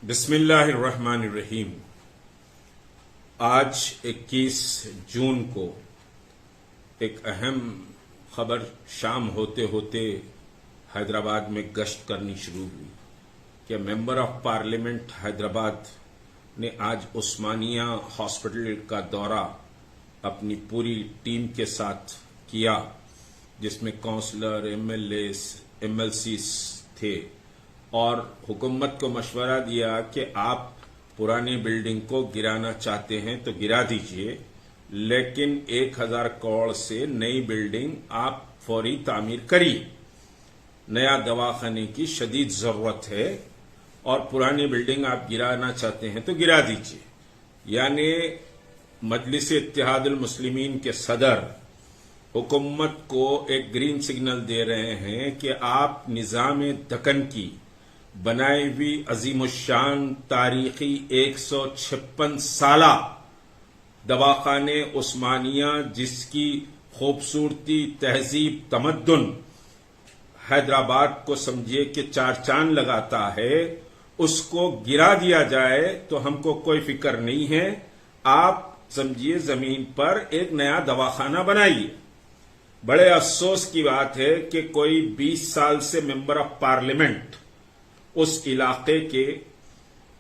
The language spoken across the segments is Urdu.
بسم اللہ الرحمن الرحیم۔ آج 21 جون کو ایک اہم خبر شام ہوتے ہوتے حیدرآباد میں گشت کرنی شروع ہوئی کہ ممبر آف پارلیمنٹ حیدرآباد نے آج عثمانیہ ہاسپٹل کا دورہ اپنی پوری ٹیم کے ساتھ کیا، جس میں کونسلر، ایم ایل سیز تھے، اور حکومت کو مشورہ دیا کہ آپ پرانی بلڈنگ کو گرانا چاہتے ہیں تو گرا دیجئے، لیکن 1000 کروڑ سے نئی بلڈنگ آپ فوری تعمیر کریے۔ نیا دواخانے کی شدید ضرورت ہے اور پرانی بلڈنگ آپ گرانا چاہتے ہیں تو گرا دیجئے۔ یعنی مجلس اتحاد المسلمین کے صدر حکومت کو ایک گرین سگنل دے رہے ہیں کہ آپ نظام دکن کی بنائی ہوئی عظیم الشان تاریخی 156 سالہ دواخانے عثمانیہ، جس کی خوبصورتی، تہذیب، تمدن حیدرآباد کو سمجھے کہ چار چاند لگاتا ہے، اس کو گرا دیا جائے تو ہم کو کوئی فکر نہیں ہے۔ آپ سمجھیے زمین پر ایک نیا دواخانہ بنائیے۔ بڑے افسوس کی بات ہے کہ کوئی 20 سال سے ممبر آف پارلیمنٹ اس علاقے کے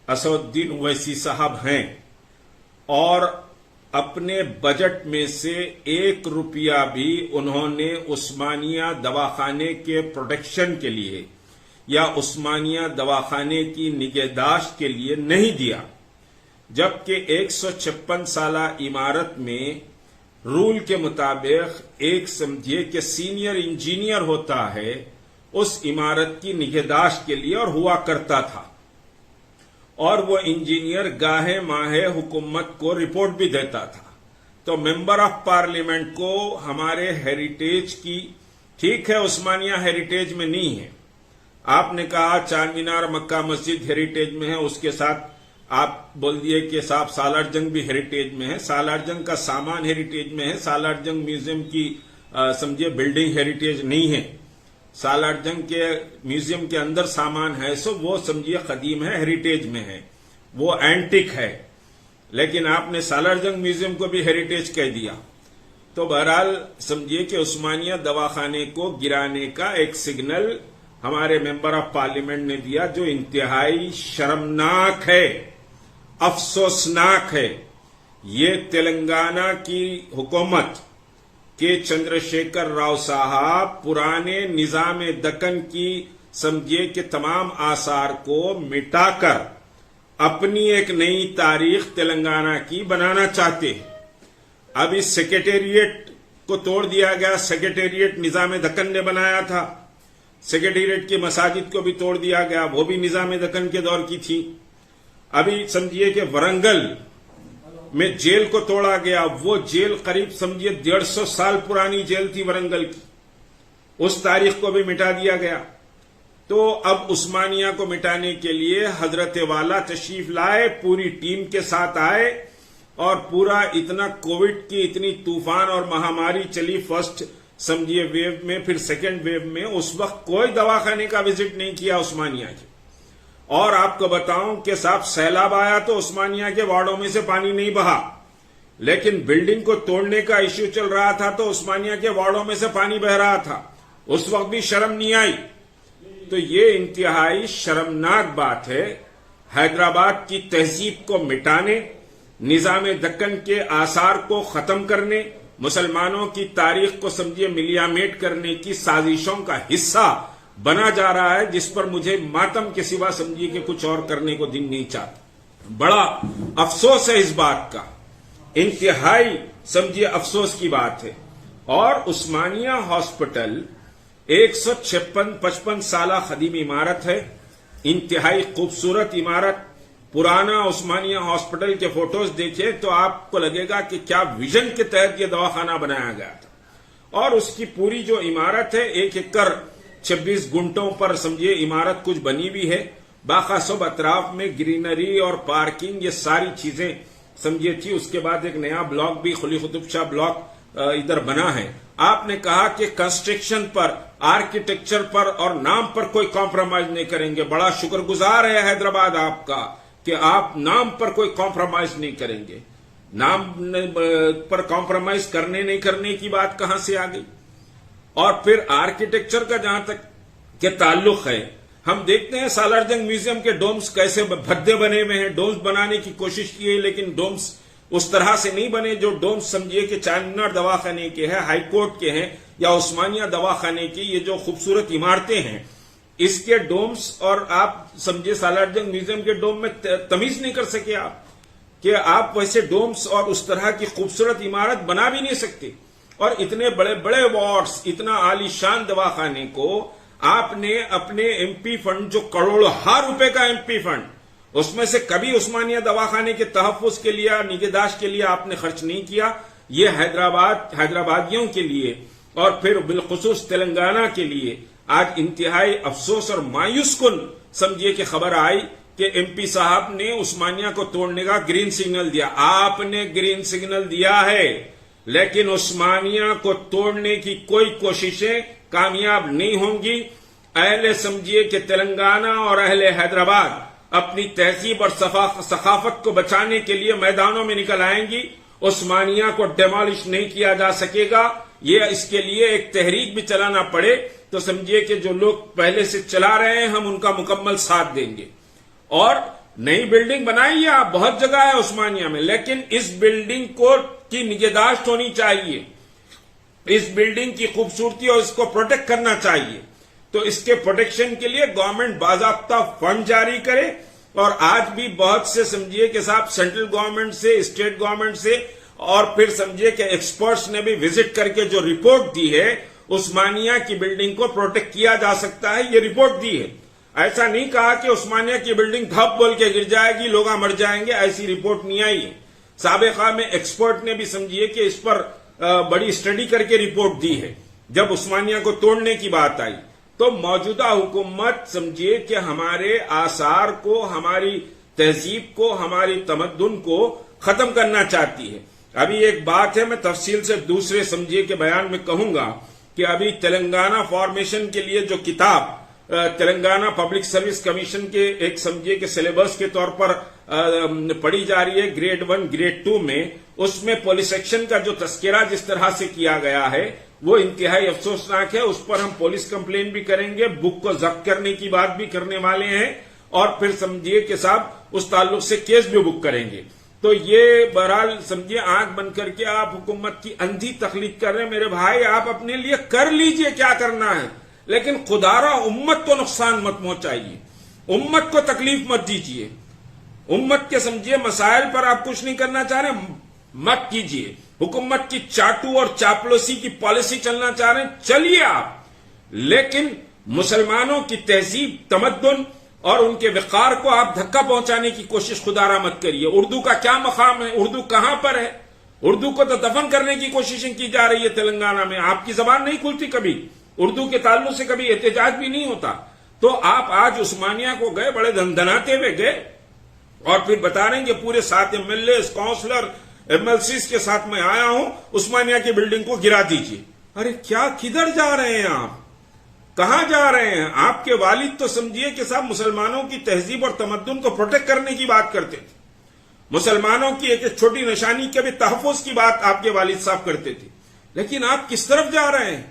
اسد الدین اویسی صاحب ہیں، اور اپنے بجٹ میں سے 1 روپیہ بھی انہوں نے عثمانیہ دواخانے کے پروٹیکشن کے لیے یا عثمانیہ دواخانے کی نگہداشت کے لیے نہیں دیا، جبکہ 156 سالہ عمارت میں رول کے مطابق ایک سمجھیے کہ سینئر انجینئر ہوتا ہے اس عمارت کی نگہداشت کے لیے، اور ہوا کرتا تھا، اور وہ انجینئر گاہے ماہے حکومت کو رپورٹ بھی دیتا تھا۔ تو ممبر آف پارلیمنٹ کو ہمارے ہیریٹیج کی، ٹھیک ہے عثمانیہ ہیریٹیج میں نہیں ہے، آپ نے کہا چار مینار مکہ مسجد ہیریٹیج میں ہے، اس کے ساتھ آپ بول دیے کہ صاحب سالار جنگ بھی ہیریٹیج میں ہے، سالار جنگ کا سامان ہیریٹیج میں ہے، سالار جنگ میوزیم کی سمجھے بلڈنگ ہیریٹیج نہیں ہے۔ سالار جنگ کے میوزیم کے اندر سامان ہے سو وہ سمجھیے قدیم ہے، ہیریٹیج میں ہے، وہ اینٹک ہے، لیکن آپ نے سالار جنگ میوزیم کو بھی ہیریٹیج کہہ دیا۔ تو بہرحال سمجھیے کہ عثمانیہ دواخانے کو گرانے کا ایک سگنل ہمارے ممبر آف پارلیمنٹ نے دیا، جو انتہائی شرمناک ہے، افسوسناک ہے۔ یہ تلنگانہ کی حکومت کہ چندرشیکھر راؤ صاحب پرانے نظام دکن کی سمجھے کہ تمام آثار کو مٹا کر اپنی ایک نئی تاریخ تلنگانہ کی بنانا چاہتے ہیں۔ اب اس سیکریٹریٹ کو توڑ دیا گیا، سیکریٹریٹ نظام دکن نے بنایا تھا، سیکریٹریٹ کی مساجد کو بھی توڑ دیا گیا، وہ بھی نظام دکن کے دور کی تھی۔ ابھی سمجھیے کہ ورنگل میں جیل کو توڑا گیا، وہ جیل قریب سمجھیے 150 سال پرانی جیل تھی ورنگل کی، اس تاریخ کو بھی مٹا دیا گیا۔ تو اب عثمانیہ کو مٹانے کے لیے حضرت والا تشریف لائے، پوری ٹیم کے ساتھ آئے، اور پورا اتنا کووڈ کی اتنی طوفان اور مہاماری چلی، فرسٹ سمجھیے ویو میں، پھر سیکنڈ ویو میں، اس وقت کوئی دواخانے کا وزٹ نہیں کیا عثمانیہ کے۔ اور آپ کو بتاؤں کہ صاحب سیلاب آیا تو عثمانیہ کے وارڈوں میں سے پانی نہیں بہا، لیکن بلڈنگ کو توڑنے کا ایشو چل رہا تھا تو عثمانیہ کے وارڈوں میں سے پانی بہ رہا تھا، اس وقت بھی شرم نہیں آئی۔ تو یہ انتہائی شرمناک بات ہے۔ حیدرآباد کی تہذیب کو مٹانے، نظام دکن کے آثار کو ختم کرنے، مسلمانوں کی تاریخ کو سمجھے ملیامیٹ کرنے کی سازشوں کا حصہ بنا جا رہا ہے، جس پر مجھے ماتم کے سوا سمجھیے کہ کچھ اور کرنے کو دل نہیں چاہتا۔ بڑا افسوس ہے اس بات کا، انتہائی سمجھیے افسوس کی بات ہے۔ اور عثمانیہ ہاسپٹل 156 سالہ قدیم عمارت ہے، انتہائی خوبصورت عمارت۔ پرانا عثمانیہ ہاسپٹل کے فوٹوز دیکھیں تو آپ کو لگے گا کہ کیا ویژن کے تحت یہ دواخانہ بنایا گیا تھا۔ اور اس کی پوری جو عمارت ہے 1 ایکڑ 26 گنٹوں پر سمجھیے عمارت کچھ بنی بھی ہے، باخاصب اطراف میں گرینری اور پارکنگ، یہ ساری چیزیں سمجھیے تھی۔ اس کے بعد ایک نیا بلاک بھی، خلی قطب شاہ بلاک ادھر بنا ہے، آپ نے کہا کہ کنسٹرکشن پر، آرکیٹیکچر پر اور نام پر کوئی کمپرومائز نہیں کریں گے. بڑا شکر گزار ہے حیدرآباد آپ کا کہ آپ نام پر کوئی کمپرومائز نہیں کریں گے. نام پر کمپرومائز نہیں کرنے کی بات کہاں سے آ گئی؟ اور پھر آرکیٹیکچر کا جہاں تک کہ تعلق ہے، ہم دیکھتے ہیں سالار جنگ میوزیم کے ڈومز کیسے بھدے بنے ہوئے ہیں. ڈومز بنانے کی کوشش کی ہے لیکن ڈومز اس طرح سے نہیں بنے جو ڈومز سمجھیے کہ چار مینار دواخانے کے ہیں، ہائی کورٹ کے ہیں یا عثمانیہ دواخانے کی. یہ جو خوبصورت عمارتیں ہیں اس کے ڈومز اور آپ سمجھے سالار جنگ میوزیم کے ڈوم میں تمیز نہیں کر سکے آپ کہ آپ ویسے ڈومز اور اس طرح کی خوبصورت عمارت بنا بھی نہیں سکتے. اور اتنے بڑے بڑے وارڈز، اتنا عالی شان دواخانے کو آپ نے اپنے ایم پی فنڈ، جو کروڑوں روپے کا ایم پی فنڈ، اس میں سے کبھی عثمانیہ دواخانے کے تحفظ کے لیے، نگہداشت کے لیے آپ نے خرچ نہیں کیا. یہ حیدرآبادیوں کے لیے اور پھر بالخصوص تلنگانہ کے لیے آج انتہائی افسوس اور مایوس کن سمجھیے کہ خبر آئی کہ ایم پی صاحب نے عثمانیہ کو توڑنے کا گرین سگنل دیا. آپ نے گرین سگنل دیا ہے لیکن عثمانیہ کو توڑنے کی کوئی کوششیں کامیاب نہیں ہوں گی. اہل سمجھیے کہ تلنگانہ اور اہل حیدرآباد اپنی تہذیب اور ثقافت کو بچانے کے لیے میدانوں میں نکل آئیں گی. عثمانیہ کو ڈیمالش نہیں کیا جا سکے گا. یہ اس کے لیے ایک تحریک بھی چلانا پڑے تو سمجھیے کہ جو لوگ پہلے سے چلا رہے ہیں ہم ان کا مکمل ساتھ دیں گے. اور نئی بلڈنگ بنائیے آپ، بہت جگہ ہے عثمانیہ میں، لیکن اس بلڈنگ کی نگہداشت ہونی چاہیے. اس بلڈنگ کی خوبصورتی اور اس کو پروٹیکٹ کرنا چاہیے. تو اس کے پروٹیکشن کے لیے گورنمنٹ باضابطہ فنڈ جاری کرے. اور آج بھی بہت سے سمجھیے کہ صاحب سینٹرل گورنمنٹ سے، اسٹیٹ گورنمنٹ سے اور پھر سمجھیے کہ ایکسپرٹس نے بھی وزٹ کر کے جو رپورٹ دی ہے عثمانیہ کی بلڈنگ کو پروٹیکٹ کیا جا سکتا ہے، یہ رپورٹ دی ہے. ایسا نہیں کہا کہ عثمانیہ کی بلڈنگ دھپ بول کے گر جائے گی، لوگ مر جائیں گے، ایسی رپورٹ نہیں آئی ہے. سابقہ میں ایکسپرٹ نے بھی سمجھیے کہ اس پر بڑی اسٹڈی کر کے رپورٹ دی ہے. جب عثمانیہ کو توڑنے کی بات آئی تو موجودہ حکومت سمجھیے کہ ہمارے آثار کو، ہماری تہذیب کو، ہماری تمدن کو ختم کرنا چاہتی ہے. ابھی ایک بات ہے، میں تفصیل سے دوسرے سمجھیے کہ بیان میں کہوں گا کہ ابھی تلنگانہ فارمیشن کے لیے جو کتاب تلنگانہ پبلک سروس کمیشن کے ایک سمجھیے کہ سلیبس کے طور پر پڑھی جا رہی ہے گریڈ 1 گریڈ 2 میں، اس میں پولیس ایکشن کا جو تذکرہ جس طرح سے کیا گیا ہے وہ انتہائی افسوسناک ہے. اس پر ہم پولیس کمپلین بھی کریں گے، بک کو ضبط کرنے کی بات بھی کرنے والے ہیں اور پھر سمجھیے کہ صاحب اس تعلق سے کیس بھی بک کریں گے. تو یہ بہرحال سمجھیے آنکھ بند کر کے آپ حکومت کی اندھی تخلیق کر رہے ہیں. میرے بھائی آپ اپنے لیے کر لیجئے کیا کرنا ہے، لیکن خدا را امت کو نقصان مت پہنچائیے، امت کو تکلیف مت دیجیے. امت کے سمجھیے مسائل پر آپ کچھ نہیں کرنا چاہ رہے مت کیجیے. حکومت کی چاٹو اور چاپلوسی کی پالیسی چلنا چاہ رہے ہیں چلیے آپ، لیکن مسلمانوں کی تہذیب، تمدن اور ان کے وقار کو آپ دھکا پہنچانے کی کوشش خدا را مت کریے. اردو کا کیا مقام ہے؟ اردو کہاں پر ہے؟ اردو کو تو دفن کرنے کی کوششیں کی جا رہی ہے تلنگانہ میں. آپ کی زبان نہیں کھلتی، کبھی اردو کے تعلق سے کبھی احتجاج بھی نہیں ہوتا. تو آپ آج عثمانیہ کو گئے، بڑے دھندناتے ہوئے گئے اور پھر بتا رہے ہیں کہ پورے 7 MLA کونسلر MLCs کے ساتھ میں آیا ہوں، عثمانیہ کی بلڈنگ کو گرا دیجیے. ارے کیا، کدھر جا رہے ہیں آپ؟ کہاں جا رہے ہیں؟ آپ کے والد تو سمجھیے کہ صاحب مسلمانوں کی تہذیب اور تمدن کو پروٹیکٹ کرنے کی بات کرتے تھے، مسلمانوں کی ایک چھوٹی نشانی کے بھی تحفظ کی بات آپ کے والد صاحب کرتے تھے. لیکن آپ کس طرف جا رہے ہیں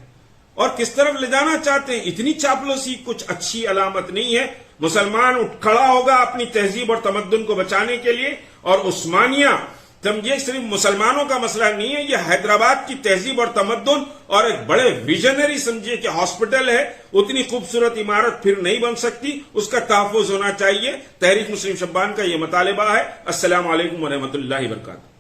اور کس طرف لے جانا چاہتے ہیں؟ اتنی چاپلوسی کچھ اچھی علامت نہیں ہے. مسلمان اٹھ کھڑا ہوگا اپنی تہذیب اور تمدن کو بچانے کے لیے. اور عثمانیہ سمجھیے صرف مسلمانوں کا مسئلہ نہیں ہے، یہ حیدرآباد کی تہذیب اور تمدن اور ایک بڑے ویژنری سمجھیے کہ ہاسپٹل ہے، اتنی خوبصورت عمارت پھر نہیں بن سکتی، اس کا تحفظ ہونا چاہیے. تحریک مسلم شبان کا یہ مطالبہ ہے. السلام علیکم ورحمۃ اللہ وبرکاتہ.